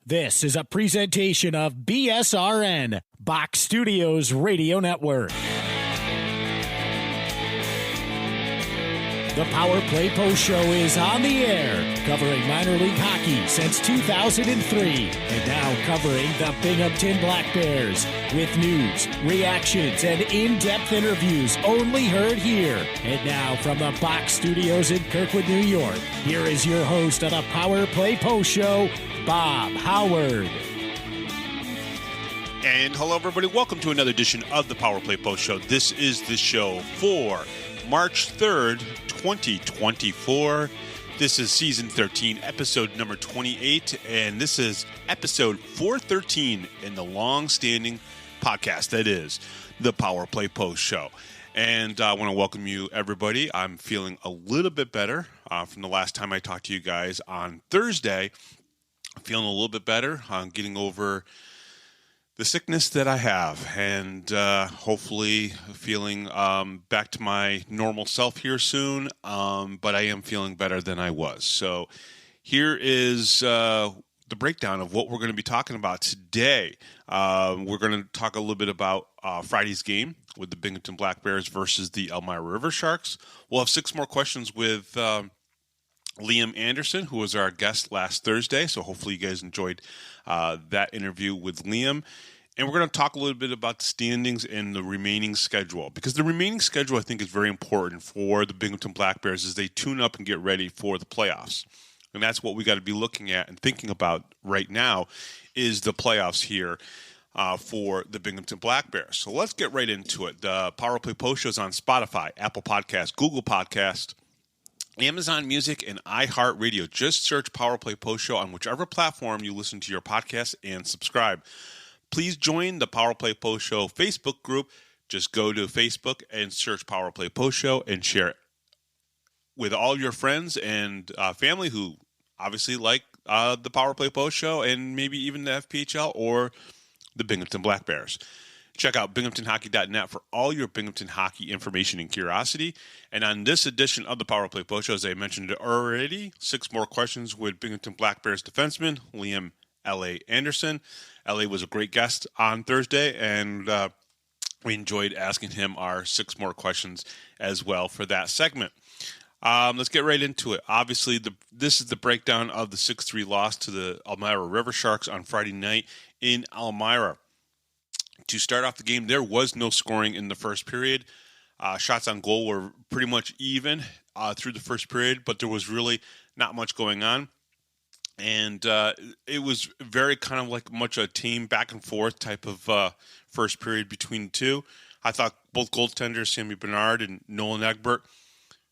This is a presentation of BSRN, Box Studios Radio Network. The Power Play Post Show is on the air, covering minor league hockey since 2003, and now covering the Binghamton Black Bears with news, reactions, and in-depth interviews only heard here. And now from the Box Studios in Kirkwood, New York, here is your host of the Power Play Post Show, Bob Howard. And hello, everybody. Welcome to another edition of the Power Play Post Show. This is the show for March 3rd, 2024. This is season 13, episode number 28, and this is episode 413 in the long-standing podcast that is the Power Play Post Show. And I want to welcome you, everybody. I'm feeling a little bit better from the last time I talked to you guys on Thursday. I'm feeling a little bit better. I'm getting over the sickness that I have, and hopefully feeling back to my normal self here soon, but I am feeling better than I was. So here is the breakdown of what we're going to be talking about today. We're going to talk a little bit about Friday's game with the Binghamton Black Bears versus the Elmira River Sharks. We'll have 6 more questions with Liam Anderson, who was our guest last Thursday, so hopefully you guys enjoyed that interview with Liam. And we're going to talk a little bit about the standings and the remaining schedule, because the remaining schedule I think is very important for the Binghamton Black Bears as they tune up and get ready for the playoffs. And that's what we got to be looking at and thinking about right now is the playoffs here for the Binghamton Black Bears. So let's get right into it. The Power Play Post Show is on Spotify, Apple Podcasts, Google Podcasts, Amazon Music, and iHeartRadio. Just search Power Play Post Show on whichever platform you listen to your podcast and subscribe. Please join the Power Play Post Show Facebook group. Just go to Facebook and search Power Play Post Show and share it with all your friends and family who obviously like the Power Play Post Show and maybe even the FPHL or the Binghamton Black Bears. Check out binghamtonhockey.net for all your Binghamton hockey information and curiosity. And on this edition of the Power Play Post Show, as I mentioned already, 6 more questions with Binghamton Black Bears defenseman Liam L.A. Anderson. L.A. was a great guest on Thursday, and we enjoyed asking him our 6 more questions as well for that segment. Let's get right into it. Obviously, this is the breakdown of the 6-3 loss to the Elmira River Sharks on Friday night in Elmira. To start off the game, there was no scoring in the first period. Shots on goal were pretty much even through the first period, but there was really not much going on. And it was very kind of like much a team back and forth type of first period between the two. I thought both goaltenders, Sammy Bernard and Nolan Egbert,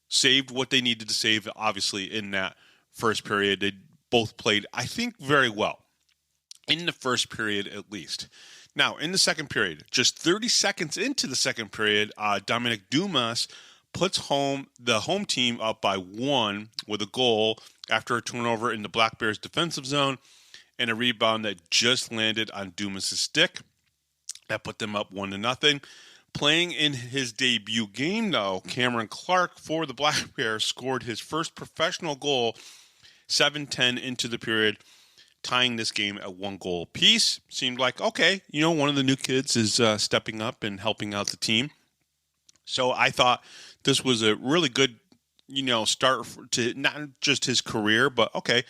saved what they needed to save, obviously, in that first period. They both played, I think, very well in the first period at least. Now, in the second period, just 30 seconds into the second period, Dominic Dumas puts the home team up by 1 with a goal after a turnover in the Black Bears defensive zone and a rebound that just landed on Dumas' stick. That put them up 1-0. Playing in his debut game, though, Cameron Clark for the Black Bears scored his first professional goal 7:10 into the period, tying this game at 1 goal apiece. Seemed like, okay, one of the new kids is stepping up and helping out the team. So I thought this was a really good, start to not just his career, but okay,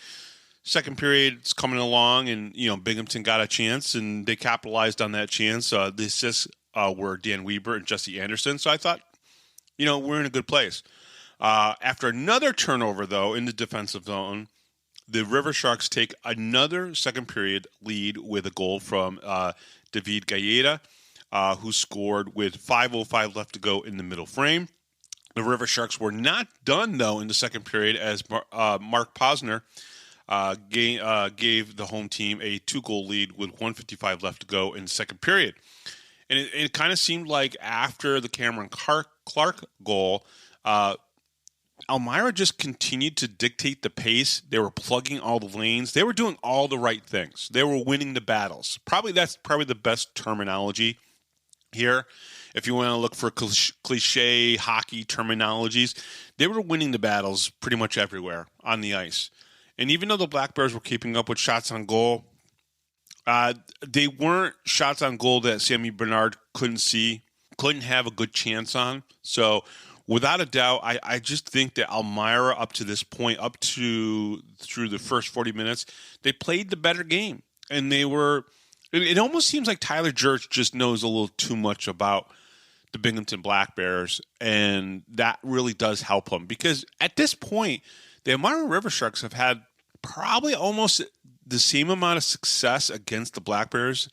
second period is coming along, and Binghamton got a chance, and they capitalized on that chance. The assists were Dan Weber and Jesse Anderson. So I thought, we're in a good place. After another turnover, though, in the defensive zone, the River Sharks take another second period lead with a goal from David Galleda, who scored with 5:05 left to go in the middle frame. The River Sharks were not done, though, in the second period as Mark Posner gave the home team a 2-goal lead with 1:55 left to go in the second period. And it kind of seemed like after the Cameron Clark goal, Elmira just continued to dictate the pace. They were plugging all the lanes. They were doing all the right things. They were winning the battles. That's probably the best terminology here. If you want to look for cliche hockey terminologies, they were winning the battles pretty much everywhere on the ice. And even though the Black Bears were keeping up with shots on goal, They weren't shots on goal that Sammy Bernard couldn't have a good chance on. So without a doubt, I just think that Elmira up to this point, through the first 40 minutes, they played the better game. And it almost seems like Tyler Jurich just knows a little too much about the Binghamton Black Bears, and that really does help him. Because at this point, the Elmira River Sharks have had probably almost the same amount of success against the Black Bears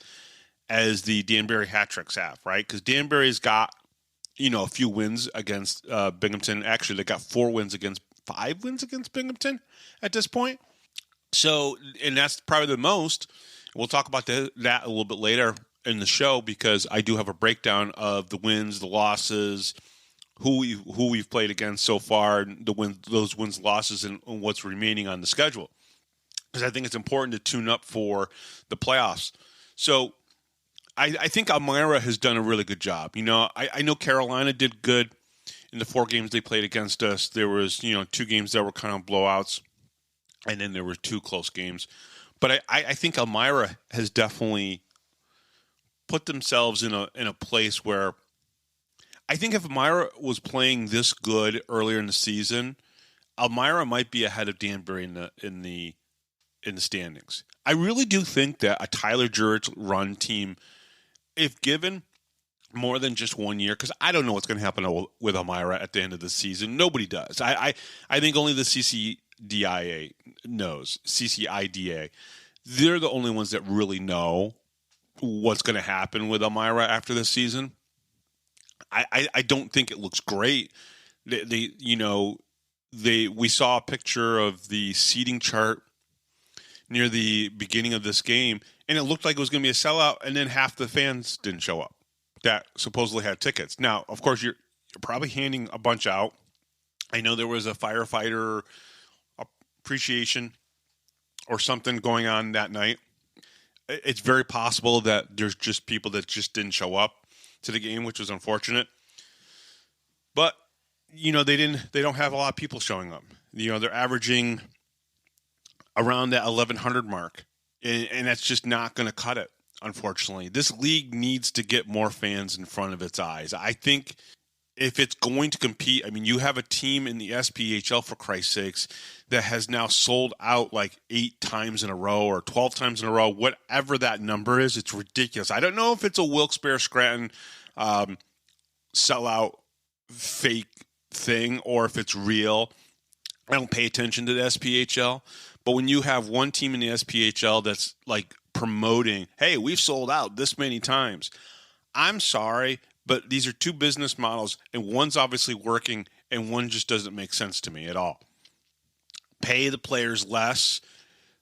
as the Danbury Hat-Tricks have, right? Because Danbury's got, a few wins against Binghamton. Actually, they got 5 wins against Binghamton at this point. So, and that's probably the most. We'll talk about that a little bit later in the show, because I do have a breakdown of the wins, the losses, who we've played against so far, those wins, losses, and what's remaining on the schedule. Because I think it's important to tune up for the playoffs. So I think Elmira has done a really good job. I know Carolina did good in the 4 games they played against us. There was, 2 games that were kind of blowouts, and then there were 2 close games. But I think Elmira has definitely put themselves in a place where I think if Elmira was playing this good earlier in the season, Elmira might be ahead of Danbury in the standings. I really do think that a Tyler Jurich run team, if given more than just 1 year, because I don't know what's going to happen with Elmira at the end of the season. Nobody does. I think only the CCDIA knows. CCIDA. They're the only ones that really know what's going to happen with Elmira after this season. I don't think it looks great. We saw a picture of the seating chart near the beginning of this game, and it looked like it was going to be a sellout, and then half the fans didn't show up that supposedly had tickets. Now, of course, you're probably handing a bunch out. I know there was a firefighter appreciation or something going on that night. It's very possible that there's just people that just didn't show up to the game, which was unfortunate. But, they don't have a lot of people showing up. They're averaging around that 1,100 mark, and that's just not going to cut it, unfortunately. This league needs to get more fans in front of its eyes. I think if it's going to compete, you have a team in the SPHL, for Christ's sakes, that has now sold out like 8 times in a row or 12 times in a row, whatever that number is. It's ridiculous. I don't know if it's a Wilkes-Barre Scranton sellout fake thing or if it's real. I don't pay attention to the SPHL. But when you have one team in the SPHL that's like promoting, hey, we've sold out this many times, I'm sorry, but these are 2 business models, and one's obviously working, and one just doesn't make sense to me at all. Pay the players less,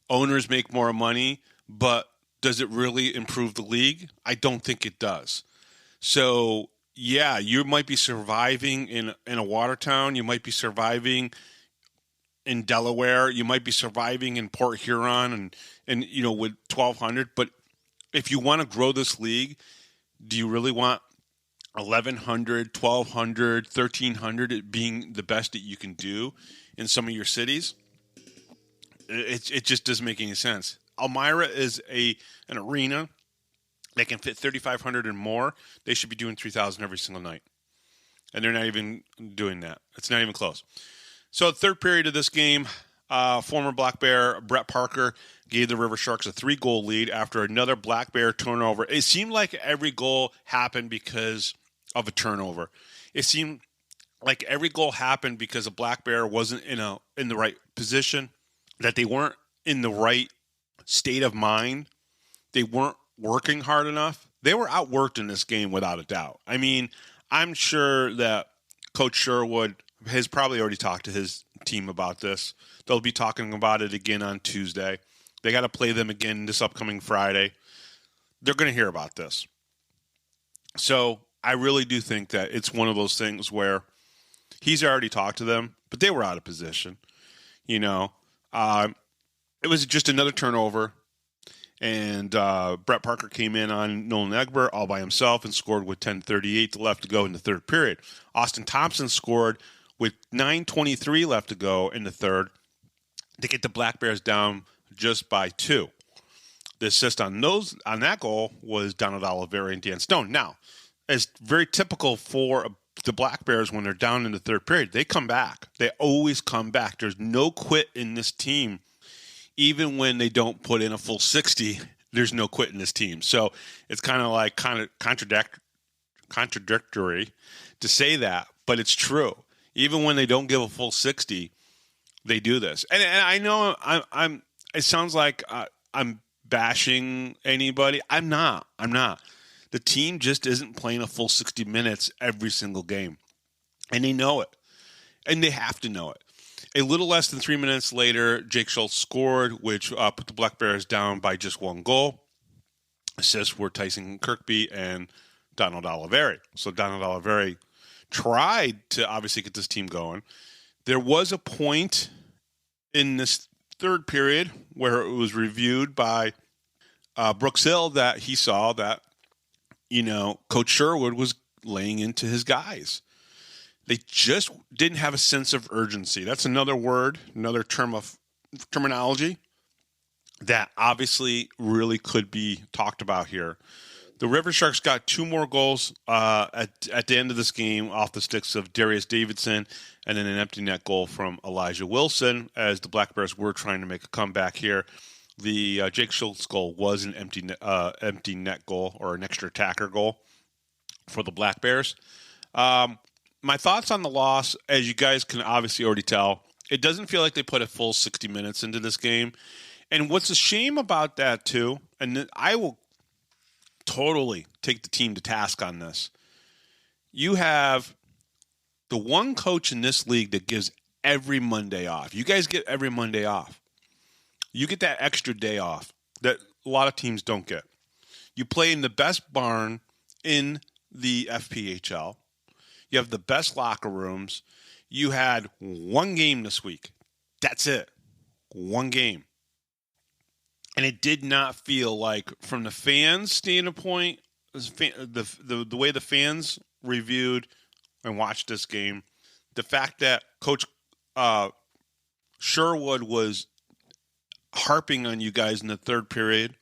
owners make more money, but does it really improve the league? I don't think it does. So, yeah, you might be surviving in a Watertown, you might be surviving in Delaware, you might be surviving in Port Huron and with 1,200, but if you want to grow this league, do you really want 1,100, 1,200, 1,300 being the best that you can do in some of your cities? It just doesn't make any sense. Elmira is an arena that can fit 3,500 and more. They should be doing 3,000 every single night, and they're not even doing that. It's not even close. So, third period of this game, former Black Bear Brett Parker gave the River Sharks a 3-goal lead after another Black Bear turnover. It seemed like every goal happened because of a turnover. It seemed like every goal happened because a Black Bear wasn't in the right position, that they weren't in the right state of mind. They weren't working hard enough. They were outworked in this game without a doubt. I'm sure that Coach Sherwood has probably already talked to his team about this. They'll be talking about it again on Tuesday. They got to play them again this upcoming Friday. They're going to hear about this. So I really do think that it's one of those things where he's already talked to them, but they were out of position. It was just another turnover, and Brett Parker came in on Nolan Egbert all by himself and scored with 10:38 left to go in the third period. Austin Thompson scored with 9:23 left to go in the third to get the Black Bears down just by 2. The assist on that goal was Donald Oliveira and Dan Stone. Now, it's very typical for the Black Bears when they're down in the third period. They come back. They always come back. There's no quit in this team. Even when they don't put in a full 60, there's no quit in this team. So it's kind of contradictory to say that, but it's true. Even when they don't give a full 60, they do this. And I know I'm. It sounds like I'm bashing anybody. I'm not. The team just isn't playing a full 60 minutes every single game, and they know it, and they have to know it. A little less than 3 minutes later, Jake Schultz scored, which put the Black Bears down by just one goal. Assists were Tyson Kirkby and Donald Oliveira. So Donald Oliveira tried to obviously get this team going. There was a point in this third period where it was reviewed by Brooks Hill that he saw that, Coach Sherwood was laying into his guys. They just didn't have a sense of urgency. That's another word, another terminology that obviously really could be talked about here. The River Sharks got 2 more goals at the end of this game off the sticks of Darius Davidson and then an empty net goal from Elijah Wilson as the Black Bears were trying to make a comeback here. The Jake Schultz goal was an empty net goal or an extra attacker goal for the Black Bears. My thoughts on the loss, as you guys can obviously already tell, it doesn't feel like they put a full 60 minutes into this game. And what's a shame about that, too, and I will totally take the team to task on this. You have the one coach in this league that gives every Monday off. You guys get every Monday off. You get that extra day off that a lot of teams don't get. You play in the best barn in the FPHL. You have the best locker rooms. You had one game this week. That's it. One game. And it did not feel like, from the fans' standpoint, the way the fans reviewed and watched this game, the fact that Coach Sherwood was harping on you guys in the third period,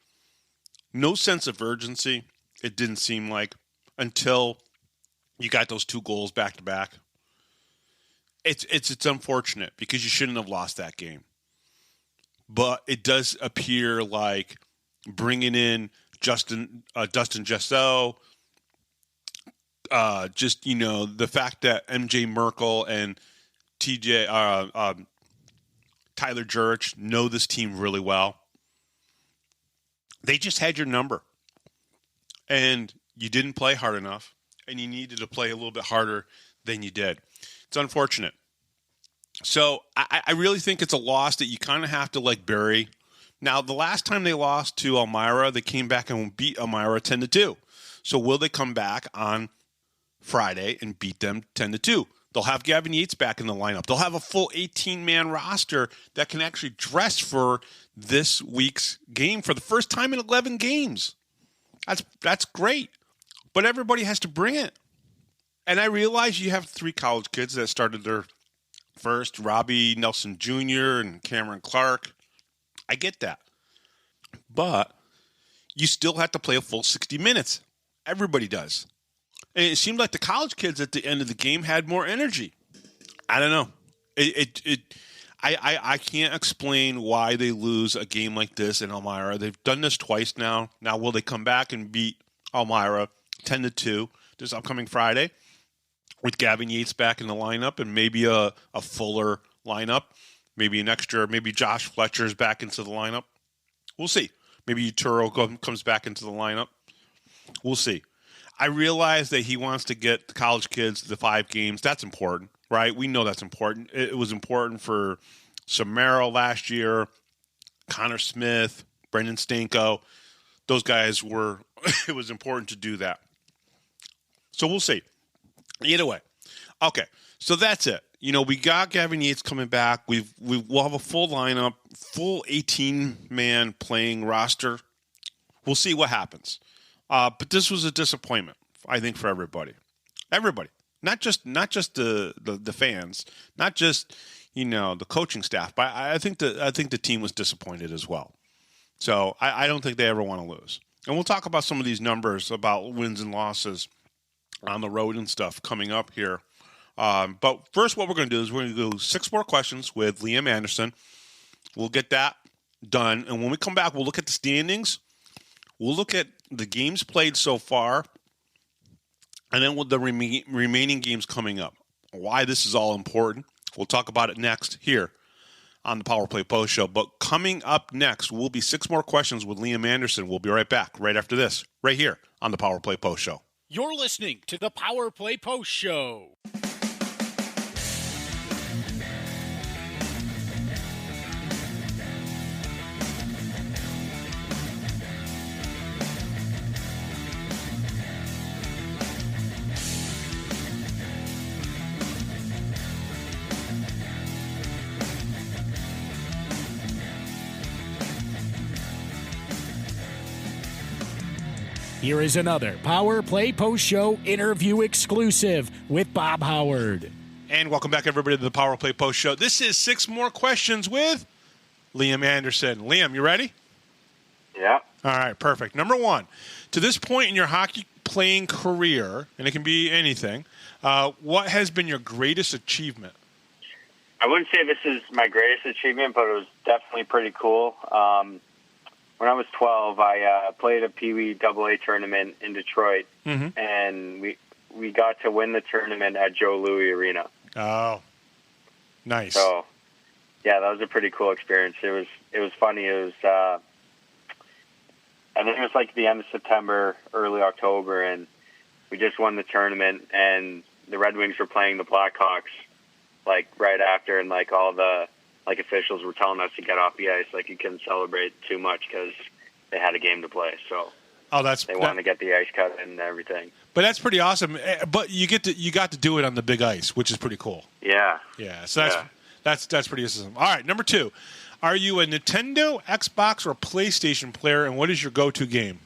no sense of urgency, it didn't seem like, until you got those 2 goals back to back. It's unfortunate because you shouldn't have lost that game. But it does appear like bringing in Dustin Jesso, the fact that MJ Merkel and Tyler Jurich know this team really well. They just had your number. And you didn't play hard enough, and you needed to play a little bit harder than you did. It's unfortunate. So I really think it's a loss that you kind of have to bury. Now, the last time they lost to Elmira, they came back and beat Elmira 10-2. So will they come back on Friday and beat them 10-2? They'll have Gavin Yates back in the lineup. They'll have a full 18-man roster that can actually dress for this week's game for the first time in 11 games. That's great. But everybody has to bring it. And I realize you have 3 college kids that started their first, Robbie Nelson Jr. and Cameron Clark. I get that. But you still have to play a full 60 minutes. Everybody does. And it seemed like the college kids at the end of the game had more energy. I don't know. I can't explain why they lose a game like this in Elmira. They've done this twice now. Now, will they come back and beat Elmira 10-2 this upcoming Friday with Gavin Yates back in the lineup and maybe a fuller lineup, maybe Josh Fletcher's back into the lineup? We'll see. Maybe Uturo comes back into the lineup. We'll see. I realize that he wants to get the college kids the 5 games. That's important, right? We know that's important. It was important for Samaro last year, Connor Smith, Brendan Stanko. Those guys were, it was important to do that. So we'll see. Either way. Okay, so that's it. We got Gavin Yates coming back. We'll have a full lineup, full 18-man playing roster. We'll see what happens. But this was a disappointment, I think, for everybody. Everybody. Not just the fans, not just the coaching staff, but I think the team was disappointed as well. So I don't think they ever want to lose. And we'll talk about some of these numbers about wins and losses on the road and stuff coming up here. But first, what we're going to do is we're going to do 6 more questions with Liam Anderson. We'll get that done. And when we come back, we'll look at the standings. We'll look at the games played so far. And then with the remaining games coming up. Why this is all important. We'll talk about it next here on the Power Play Post Show. But coming up next will be 6 more questions with Liam Anderson. We'll be right back right after this, right here on the Power Play Post Show. You're listening to the Power Play Post Show. Here is another Power Play Post Show interview exclusive with Bob Howard. And welcome back, everybody, to the Power Play Post Show. This is 6 more questions with Liam Anderson. Liam, you ready? Yeah. All right, perfect. Number 1, to this point in your hockey playing career, and it can be anything, what has been your greatest achievement? I wouldn't say this is my greatest achievement, but it was definitely pretty cool. When I was 12, I played a Pee Wee AA tournament in Detroit, and we got to win the tournament at Joe Louis Arena. Oh, nice. So, yeah, that was a pretty cool experience. It was funny. It was I think it was like the end of September, early October, and we just won the tournament, and the Red Wings were playing the Blackhawks like right after, and like all the officials were telling us to get off the ice, like you couldn't celebrate too much because they had a game to play. So they wanted to get the ice cut and everything. But that's pretty awesome. But you got to do it on the big ice, which is pretty cool. Yeah. Yeah. So that's pretty awesome. All right, number 2, are you a Nintendo, Xbox, or PlayStation player, and what is your go-to game?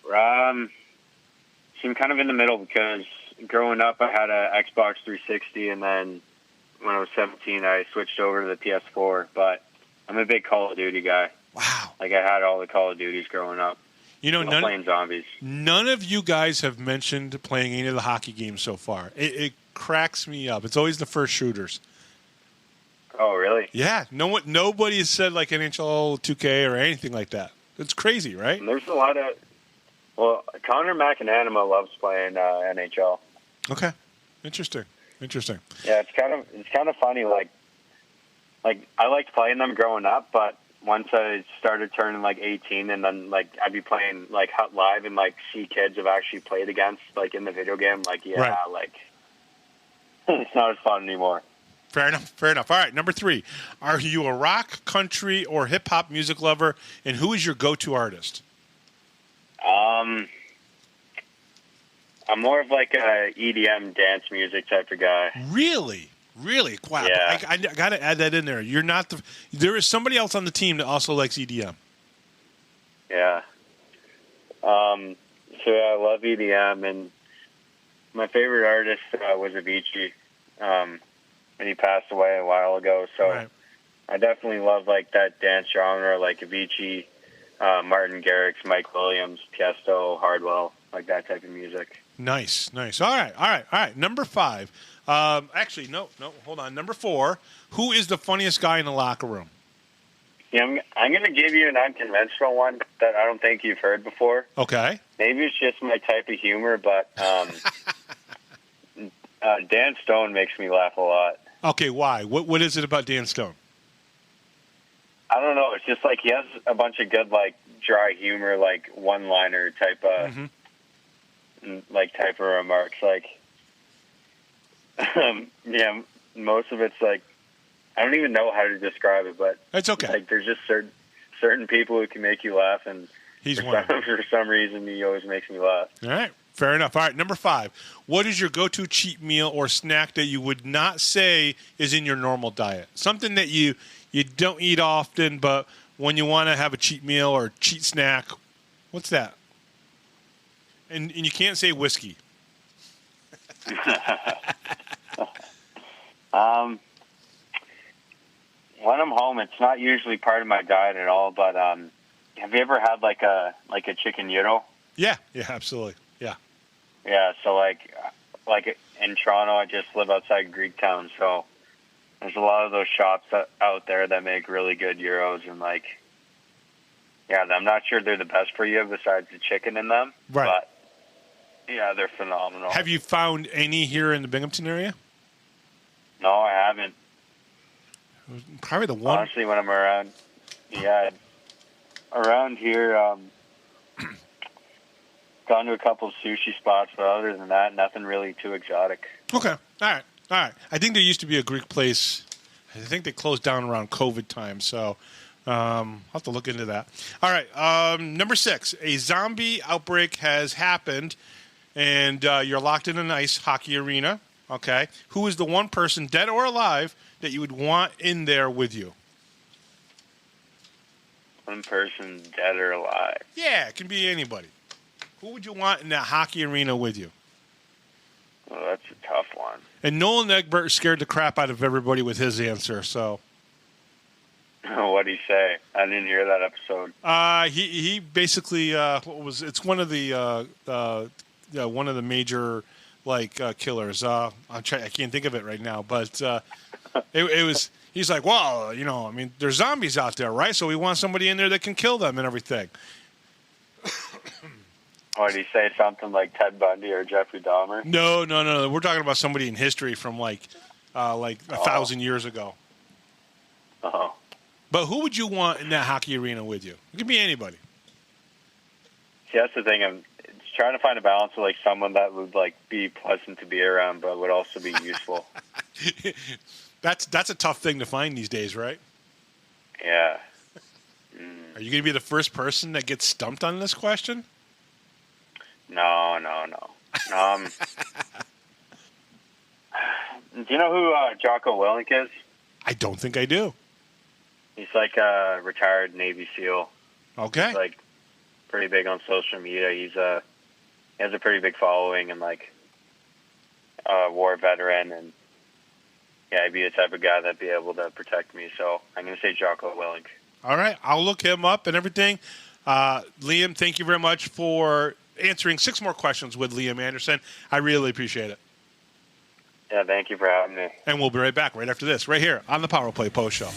So I'm kind of in the middle because growing up I had a Xbox 360, and then when I was 17, I switched over to the PS4, but I'm a big Call of Duty guy. Wow. Like, I had all the Call of Duties growing up. You know, playing zombies. None of you guys have mentioned playing any of the hockey games so far. It cracks me up. It's always the first shooters. Oh, really? Yeah. Nobody has said, like, NHL 2K or anything like that. It's crazy, right? And there's a lot of... Well, Connor McAnanima loves playing NHL. Okay. Interesting. Yeah, it's kind of funny. Like I liked playing them growing up, but once I started turning like 18, and then like I'd be playing like Hut Live and like see kids I've actually played against like in the video game. Like like it's not as fun anymore. Fair enough. All right, number 3, are you a rock, country, or hip hop music lover, and who is your go-to artist? I'm more of like a EDM dance music type of guy. Really? Wow. Yeah. I got to add that in there. You're not there is somebody else on the team that also likes EDM. Yeah. So I love EDM, and my favorite artist was Avicii, and he passed away a while ago. So right. I definitely love like that dance genre, like Avicii, Martin Garrix, Mike Williams, Tiesto, Hardwell, like that type of music. Nice. All right. Number 5. Actually, no. Hold on. Number 4. Who is the funniest guy in the locker room? Yeah, I'm going to give you an unconventional one that I don't think you've heard before. Okay. Maybe it's just my type of humor, but Dan Stone makes me laugh a lot. Okay, why? What is it about Dan Stone? I don't know. It's just like he has a bunch of good, like, dry humor, like one-liner type of, type of remarks. Like, yeah, most of it's like, I don't even know how to describe it, but it's okay. Like, there's just certain people who can make you laugh, and for some reason, he always makes me laugh. All right. Fair enough. All right, number 5. What is your go-to cheat meal or snack that you would not say is in your normal diet? Something that you don't eat often, but when you want to have a cheat meal or cheat snack, what's that? And you can't say whiskey. when I'm home, it's not usually part of my diet at all. But have you ever had like a chicken gyro? Yeah, absolutely. Yeah. Yeah. So like in Toronto, I just live outside Greektown, so there's a lot of those shops out there that make really good gyros, and I'm not sure they're the best for you besides the chicken in them. Right. But yeah, they're phenomenal. Have you found any here in the Binghamton area? No, I haven't. Probably the one. Honestly, when I'm around here, gone to a couple of sushi spots, but other than that, nothing really too exotic. Okay. All right. I think there used to be a Greek place. I think they closed down around COVID time, so I'll have to look into that. All right. Number 6, a zombie outbreak has happened, and you're locked in an ice hockey arena. Okay. Who is the one person, dead or alive, that you would want in there with you? One person, dead or alive? Yeah, it can be anybody. Who would you want in that hockey arena with you? Well, that's a tough one. And Nolan Egbert scared the crap out of everybody with his answer. So, what'd he say? I didn't hear that episode. He basically it's one of the major killers. I can't think of it right now, but it was. He's like, well, there's zombies out there, right? So we want somebody in there that can kill them and everything. Or did he say something like Ted Bundy or Jeffrey Dahmer? No. We're talking about somebody in history from like 1,000 years ago. Oh. But who would you want in that hockey arena with you? It could be anybody. See, that's the thing. I'm trying to find a balance with someone that would be pleasant to be around, but would also be useful. That's a tough thing to find these days, right? Yeah. Are you going to be the first person that gets stumped on this question? No. Do you know who Jocko Willink is? I don't think I do. He's like a retired Navy SEAL. Okay. He's pretty big on social media. He has a pretty big following and war veteran, and yeah, he'd be the type of guy that'd be able to protect me. So I'm going to say Jocko Willink. All right, I'll look him up and everything. Liam, thank you very much for answering 6 more questions with Liam Anderson. I really appreciate it. Yeah, thank you for having me. And we'll be right back right after this, right here on the Power Play Post Show.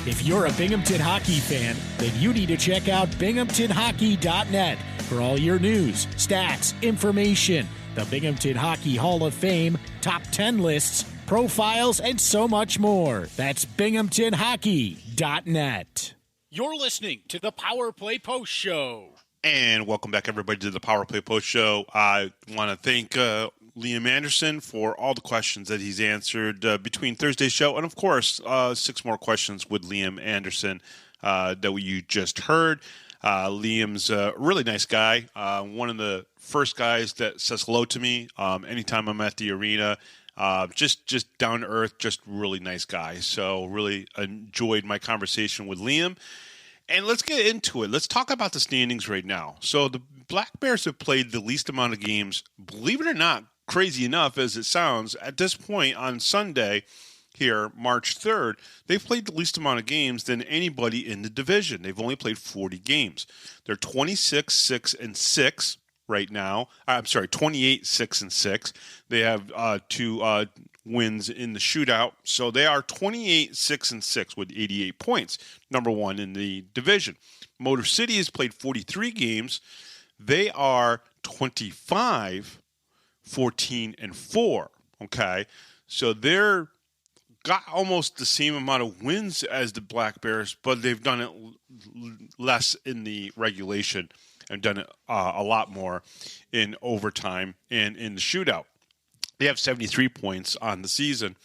If you're a Binghamton hockey fan, then you need to check out binghamtonhockey.net for all your news, stats, information, the Binghamton Hockey Hall of Fame, top 10 lists, profiles, and so much more. That's binghamtonhockey.net. You're listening to the Power Play Post Show. And welcome back, everybody, to the Power Play Post Show. I want to thank Liam Anderson for all the questions that he's answered between Thursday's show and, of course, 6 more questions with Liam Anderson that you just heard. Liam's a really nice guy, one of the first guys that says hello to me anytime I'm at the arena. Just down to earth, just really nice guy. So really enjoyed my conversation with Liam. And let's get into it. Let's talk about the standings right now. So the Black Bears have played the least amount of games, believe it or not, crazy enough as it sounds, at this point on Sunday here, March 3rd, they've played the least amount of games than anybody in the division. They've only played 40 games. They're 26-6-6 right now. I'm sorry, 28-6-6. They have 2 wins in the shootout. So they are 28-6-6 with 88 points, number 1 in the division. Motor City has played 43 games. They are 25-14-4. Okay, so they're got almost the same amount of wins as the Black Bears, but they've done it less in the regulation and done it a lot more in overtime and in the shootout. They have 73 points on the season.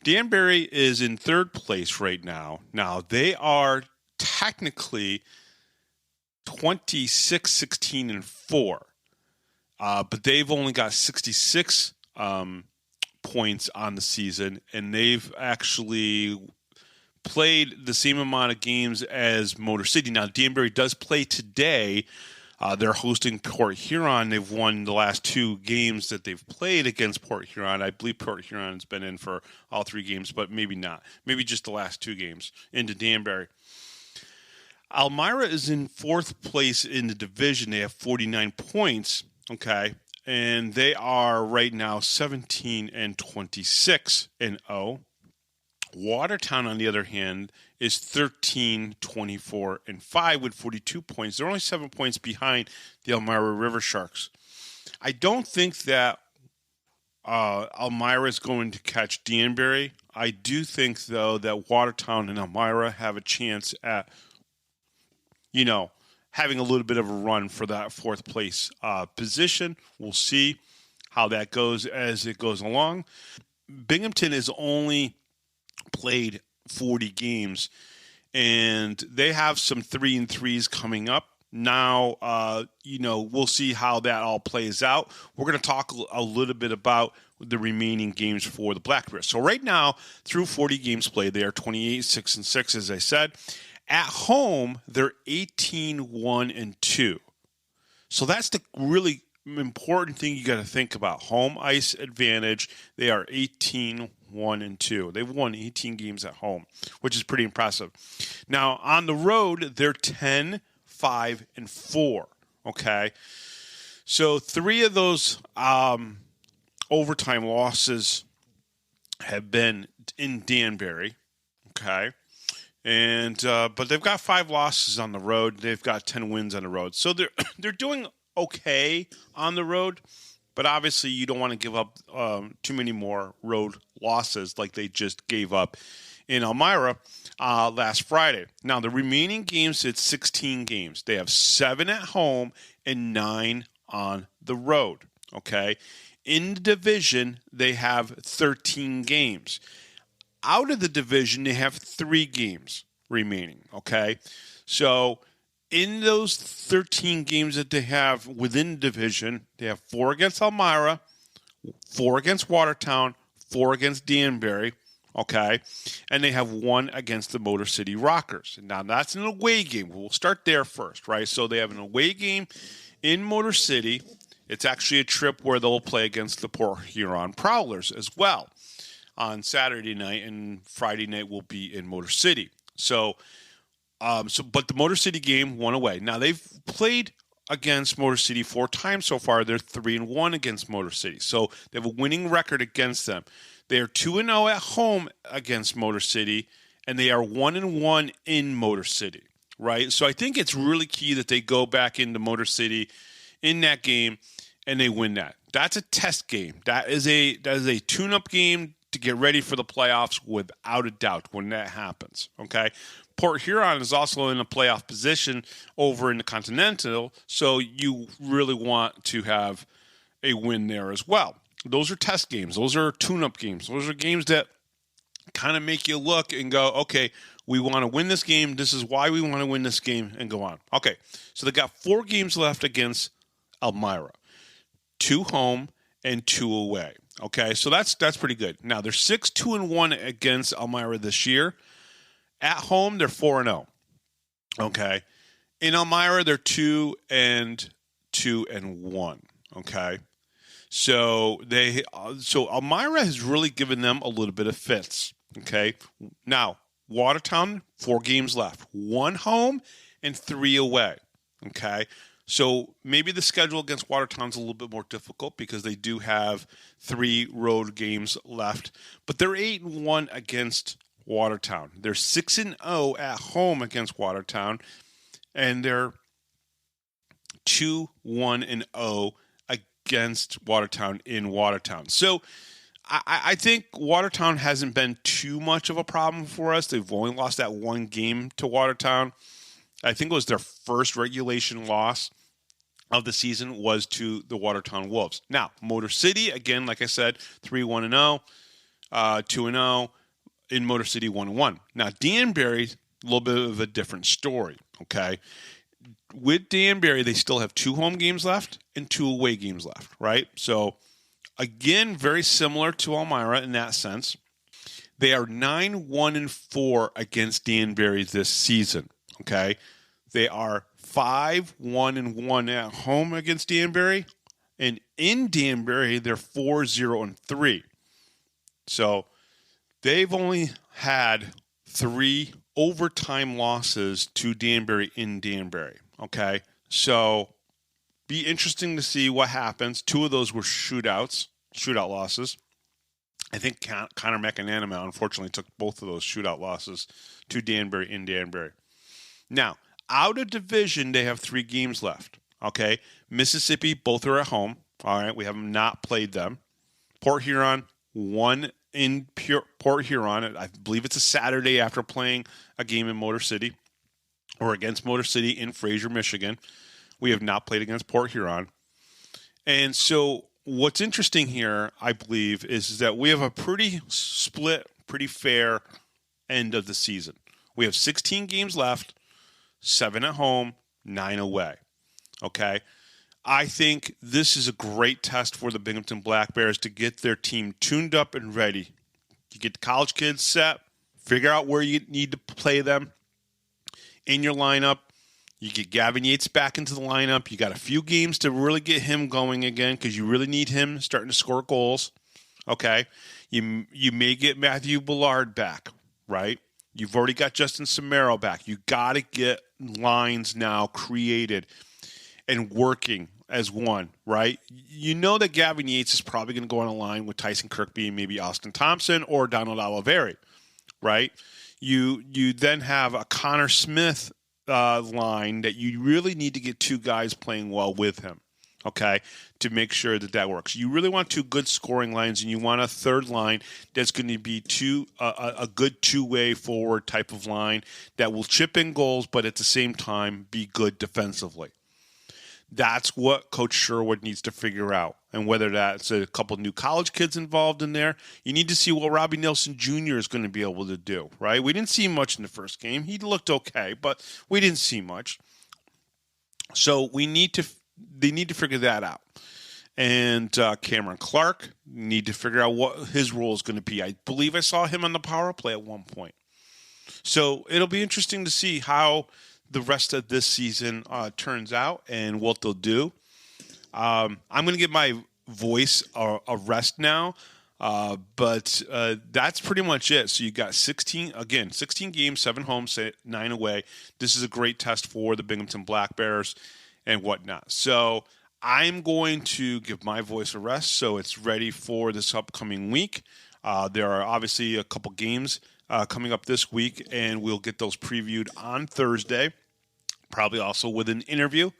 Danbury is in 3rd place right now. Now, they are technically 26-16-4. but they've only got 66 points on the season, and they've actually played the same amount of games as Motor City. Now, Danbury does play today. They're hosting Port Huron. They've won the last 2 games that they've played against Port Huron. I believe Port Huron's been in for all 3 games, but maybe not. Maybe just the last 2 games into Danbury. Elmira is in 4th place in the division. They have 49 points, okay? And they are right now 17-26-0. Watertown, on the other hand, is 13-24-5 with 42 points. They're only 7 points behind the Elmira River Sharks. I don't think that Elmira is going to catch Danbury. I do think, though, that Watertown and Elmira have a chance at, having a little bit of a run for that 4th place position. We'll see how that goes as it goes along. Binghamton has only played 40 games, and they have some 3-3s coming up. Now, we'll see how that all plays out. We're going to talk a little bit about the remaining games for the Black Bears. So right now, through 40 games played, they are 28-6-6, as I said. At home, they're 18-1-2. So that's the really important thing you got to think about. Home ice advantage. They are 18-1-2. They've won 18 games at home, which is pretty impressive. Now, on the road, they're 10-5-4. Okay? So 3 of those overtime losses have been in Danbury. Okay? And but they've got 5 losses on the road. They've got 10 wins on the road. So they're doing okay on the road, but obviously you don't want to give up too many more road losses like they just gave up in Elmira last Friday. Now, the remaining games, it's 16 games. They have 7 at home and 9 on the road, okay? In the division, they have 13 games. Out of the division, they have 3 games remaining, okay? So in those 13 games that they have within the division, they have 4 against Elmira, 4 against Watertown, 4 against Danbury, okay? And they have 1 against the Motor City Rockers. Now, that's an away game. We'll start there first, right? So they have an away game in Motor City. It's actually a trip where they'll play against the Port Huron Prowlers as well on Saturday night, and Friday night will be in Motor City. But the Motor City game won away. Now, they've played against Motor City 4 times so far. They're 3-1 against Motor City. So they have a winning record against them. They are 2-0 at home against Motor City, and they are 1-1 in Motor City, right? So I think it's really key that they go back into Motor City in that game, and they win that. That's a test game. That is a tune-up game to get ready for the playoffs without a doubt when that happens, okay? Port Huron is also in a playoff position over in the Continental, so you really want to have a win there as well. Those are test games. Those are tune-up games. Those are games that kind of make you look and go, okay, we want to win this game. This is why we want to win this game, and go on. Okay, so they got 4 games left against Elmira, 2 home and 2 away. Okay, so that's pretty good. Now, they're 6-2-1 against Elmira this year. At home, they're 4-0. Okay, in Elmira, they're 2-2-1. Okay, so Elmira has really given them a little bit of fits. Okay, now Watertown, 4 games left, 1 home and 3 away. Okay. So maybe the schedule against Watertown's a little bit more difficult because they do have 3 road games left. But they're 8-1 against Watertown. They're 6-0 at home against Watertown, and they're 2-1-0 against Watertown in Watertown. So I think Watertown hasn't been too much of a problem for us. They've only lost that 1 game to Watertown. I think it was their first regulation loss of the season was to the Watertown Wolves. Now, Motor City, again, like I said, 3-1-0, 2-0, in Motor City 1-1. Now, Danbury, a little bit of a different story, okay? with Danbury, they still have 2 home games left and 2 away games left, right? So, again, very similar to Elmira in that sense. They are 9-1-4 against Danbury this season, okay? They are 5-1-1 at home against Danbury, and in Danbury, they're 4-0-3. So, they've only had 3 overtime losses to Danbury in Danbury, okay? So, be interesting to see what happens. 2 of those were shootout losses. I think Connor McAnanama, unfortunately, took both of those shootout losses to Danbury in Danbury. Now, out of division, they have 3 games left, okay? Mississippi, both are at home. All right, we have not played them. Port Huron, 1 in Port Huron. I believe it's a Saturday after playing a game in Motor City or against Motor City in Fraser, Michigan. We have not played against Port Huron. And so what's interesting here, I believe, is that we have a pretty split, pretty fair end of the season. We have 16 games left, 7 at home, 9 away. Okay? I think this is a great test for the Binghamton Black Bears to get their team tuned up and ready. You get the college kids set, figure out where you need to play them in your lineup. You get Gavin Yates back into the lineup. You got a few games to really get him going again because you really need him starting to score goals. Okay? You may get Matthew Ballard back, right? You've already got Justin Samaro back. You got to get lines now created and working as one, right? You know that Gavin Yates is probably going to go on a line with Tyson Kirkby and maybe Austin Thompson or Donald Oliveri, right? You then have a Connor Smith line that you really need to get 2 guys playing well with him, okay, to make sure that works. You really want 2 good scoring lines, and you want a third line that's going to be a good 2-way forward type of line that will chip in goals, but at the same time be good defensively. That's what Coach Sherwood needs to figure out. And whether that's a couple new college kids involved in there, you need to see what Robbie Nelson Jr. is going to be able to do, right? We didn't see much in the first game. He looked okay, but we didn't see much. So they need to figure that out. And Cameron Clark need to figure out what his role is going to be. I believe I saw him on the power play at one point. So it'll be interesting to see how the rest of this season turns out and what they'll do. I'm going to give my voice a rest now, but that's pretty much it. So you got 16 games, 7 home, 9 away. This is a great test for the Binghamton Black Bears and whatnot. So I'm going to give my voice a rest so it's ready for this upcoming week. There are obviously a couple games coming up this week, and we'll get those previewed on Thursday, probably also with an interview.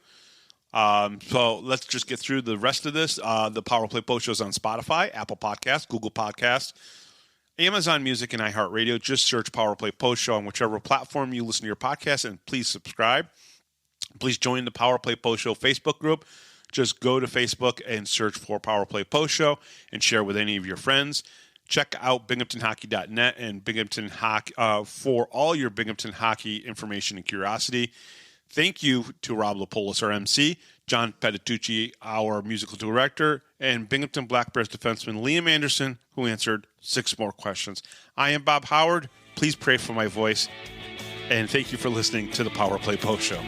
So let's just get through the rest of this. The Power Play Post Show is on Spotify, Apple Podcasts, Google Podcasts, Amazon Music, and iHeartRadio. Just search Power Play Post Show on whichever platform you listen to your podcast, and please subscribe. Please join the Power Play Post Show Facebook group. Just go to Facebook and search for Power Play Post Show and share with any of your friends. Check out binghamtonhockey.net and Binghamton Hockey for all your Binghamton hockey information and curiosity. Thank you to Rob Lapoulos, our MC, John Petitucci, our musical director, and Binghamton Black Bears defenseman Liam Anderson, who answered 6 more questions. I am Bob Howard. Please pray for my voice. And thank you for listening to the Power Play Post Show.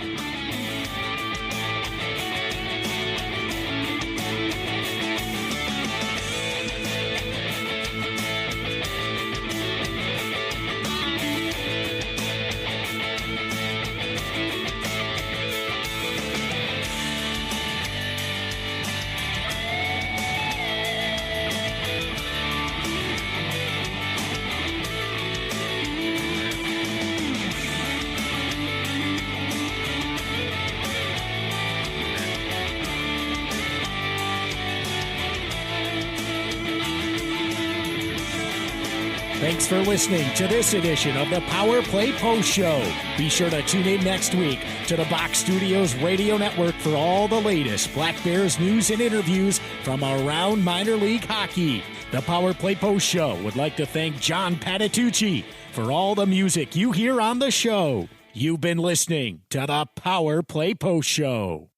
Thanks for listening to this edition of the Power Play Post Show. Be sure to tune in next week to the Box Studios Radio Network for all the latest Black Bears news and interviews from around minor league hockey. The Power Play Post Show would like to thank John Patitucci for all the music you hear on the show. You've been listening to the Power Play Post Show.